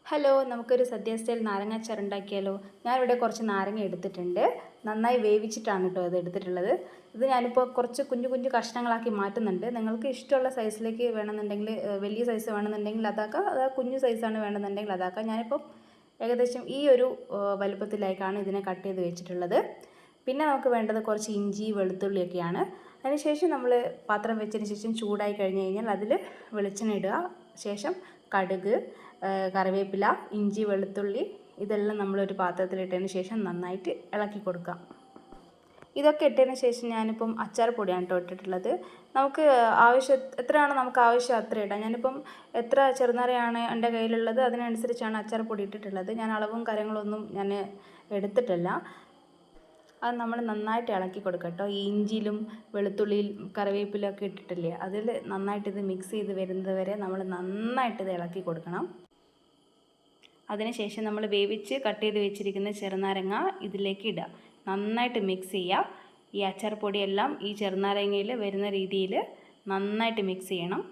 Hello, നമുക്കൊരു സദ്യ style നാരങ്ങ അച്ചാർ ഉണ്ടാക്കിയാലോ? ഞാനിവിടെ കുറച്ച് നാരങ്ങ എടുത്തിട്ടുണ്ട്. നന്നായി വേവിച്ചിട്ടാണ് കേട്ടോ ഇത് എടുത്തിട്ടുള്ളത്. ഇത് ഞാനിപ്പോൾ കുറച്ച് കുഞ്ഞു കുഞ്ഞു കഷ്ണങ്ങളാക്കി മാറ്റുന്നുണ്ട്. നിങ്ങൾക്ക് ഇഷ്ടമുള്ള സൈസിലേക്ക് വേണമെന്നുണ്ടെങ്കിൽ, വലിയ സൈസ് വേണമെന്നുണ്ടെങ്കിൽ അതാക്കാം, അത് കുഞ്ഞു സൈസാണ് വേണമെന്നുണ്ടെങ്കിൽ അതാക്കാം. ഞാനിപ്പോൾ ഏകദേശം ഈ ഒരു വലുപ്പത്തിലേക്കാണ് ഇതിനെ കട്ട് ചെയ്ത് വെച്ചിട്ടുള്ളത്. പിന്നെ നമുക്ക് വേണ്ടത് കുറച്ച് ഇഞ്ചി വെളുത്തുള്ളിയൊക്കെയാണ്. അതിനുശേഷം നമ്മൾ പാത്രം വെച്ചതിന് ശേഷം ചൂടായി കഴിഞ്ഞ് കഴിഞ്ഞാൽ അതിൽ വെളിച്ചെണ്ണ ഇടുക. ശേഷം കടുക്, കറിവേപ്പില, ഇഞ്ചി, വെളുത്തുള്ളി ഇതെല്ലാം നമ്മളൊരു പാത്രത്തിലിട്ടതിന് ശേഷം നന്നായിട്ട് ഇളക്കി കൊടുക്കാം. ഇതൊക്കെ ഇട്ടതിന് ശേഷം ഞാനിപ്പം അച്ചാർ പൊടിയാണ് കേട്ടോ ഇട്ടിട്ടുള്ളത്. നമുക്ക് എത്രയാണോ നമുക്ക് ആവശ്യം അത്ര ഇടാം. ഞാനിപ്പം എത്ര ചെറുനാരയാണ് എൻ്റെ കയ്യിലുള്ളത് അതിനനുസരിച്ചാണ് അച്ചാർ പൊടി ഇട്ടിട്ടുള്ളത്. ഞാൻ അളവും കാര്യങ്ങളൊന്നും ഞാൻ എടുത്തിട്ടില്ല. അത് നമ്മൾ നന്നായിട്ട് ഇളക്കി കൊടുക്കുക കേട്ടോ. ഈ ഇഞ്ചിയിലും വെളുത്തുള്ളിയിലും കറിവേപ്പിലൊക്കെ ഇട്ടിട്ടില്ലേ, അതിൽ നന്നായിട്ട് ഇത് മിക്സ് ചെയ്ത് വരുന്നത് വരെ നമ്മൾ നന്നായിട്ട് ഇത് ഇളക്കി കൊടുക്കണം. അതിനുശേഷം നമ്മൾ വേവിച്ച് കട്ട് ചെയ്ത് വെച്ചിരിക്കുന്ന ചെറുനാരങ്ങ ഇതിലേക്ക് ഇടുക. നന്നായിട്ട് മിക്സ് ചെയ്യുക. ഈ അച്ചാർ പൊടിയെല്ലാം ഈ ചെറുനാരങ്ങയിൽ വരുന്ന രീതിയിൽ നന്നായിട്ട് മിക്സ് ചെയ്യണം.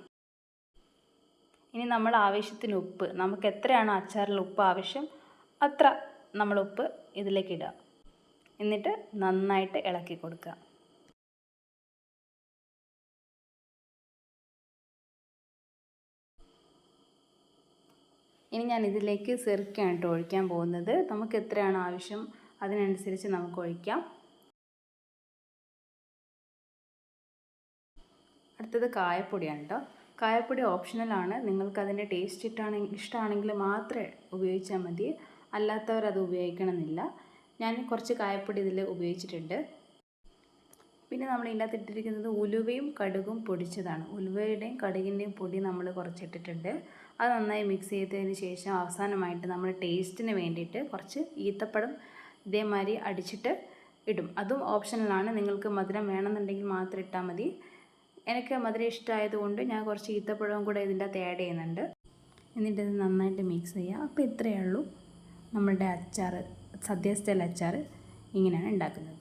ഇനി നമ്മൾ ആവശ്യത്തിന് ഉപ്പ്, നമുക്ക് എത്രയാണോ അച്ചാറിൽ ഉപ്പ് ആവശ്യം അത്ര നമ്മൾ ഉപ്പ് ഇതിലേക്ക് ഇടുക. എന്നിട്ട് നന്നായിട്ട് ഇളക്കി കൊടുക്കുക. ഇനി ഞാൻ ഇതിലേക്ക് സിർക്കയാണ് കേട്ടോ ഒഴിക്കാൻ പോകുന്നത്. നമുക്ക് എത്രയാണ് ആവശ്യം അതിനനുസരിച്ച് നമുക്ക് ഒഴിക്കാം. അടുത്തത് കായപ്പൊടിയാണ് കേട്ടോ. കായപ്പൊടി ഓപ്ഷണലാണ്. നിങ്ങൾക്കതിൻ്റെ ടേസ്റ്റ് ഇഷ്ടമാണെങ്കിൽ മാത്രമേ ഉപയോഗിച്ചാൽ മതി, അല്ലാത്തവരത് ഉപയോഗിക്കണമെന്നില്ല. ഞാൻ കുറച്ച് കായപ്പൊടി ഇതിൽ ഉപയോഗിച്ചിട്ടുണ്ട്. പിന്നെ നമ്മൾ ഇതിനകത്ത് ഇട്ടിരിക്കുന്നത് ഉലുവയും കടുകും പൊടിച്ചതാണ്. ഉലുവയുടെയും കടുകിൻ്റെയും പൊടി നമ്മൾ കുറച്ചിട്ടിട്ടുണ്ട്. അത് നന്നായി മിക്സ് ചെയ്തതിന് ശേഷം അവസാനമായിട്ട് നമ്മൾ ടേസ്റ്റിന് വേണ്ടിയിട്ട് കുറച്ച് ഈത്തപ്പഴം ഇതേമാതിരി അടിച്ചിട്ട് ഇടും. അതും ഓപ്ഷണലാണ്. നിങ്ങൾക്ക് മധുരം വേണമെന്നുണ്ടെങ്കിൽ മാത്രം ഇട്ടാൽ മതി. എനിക്ക് മധുരം ഇഷ്ടമായതുകൊണ്ട് ഞാൻ കുറച്ച് ഈത്തപ്പഴവും കൂടെ ഇതിൻ്റെ അകത്ത് ആഡ് ചെയ്യുന്നുണ്ട്. എന്നിട്ട് ഇത് നന്നായിട്ട് മിക്സ് ചെയ്യുക. അപ്പോൾ ഇത്രയേ ഉള്ളൂ നമ്മളുടെ അച്ചാർ, സദ്യ സ്റ്റൈൽ അച്ചാർ ഇങ്ങനെയാണ് ഉണ്ടാക്കുന്നത്.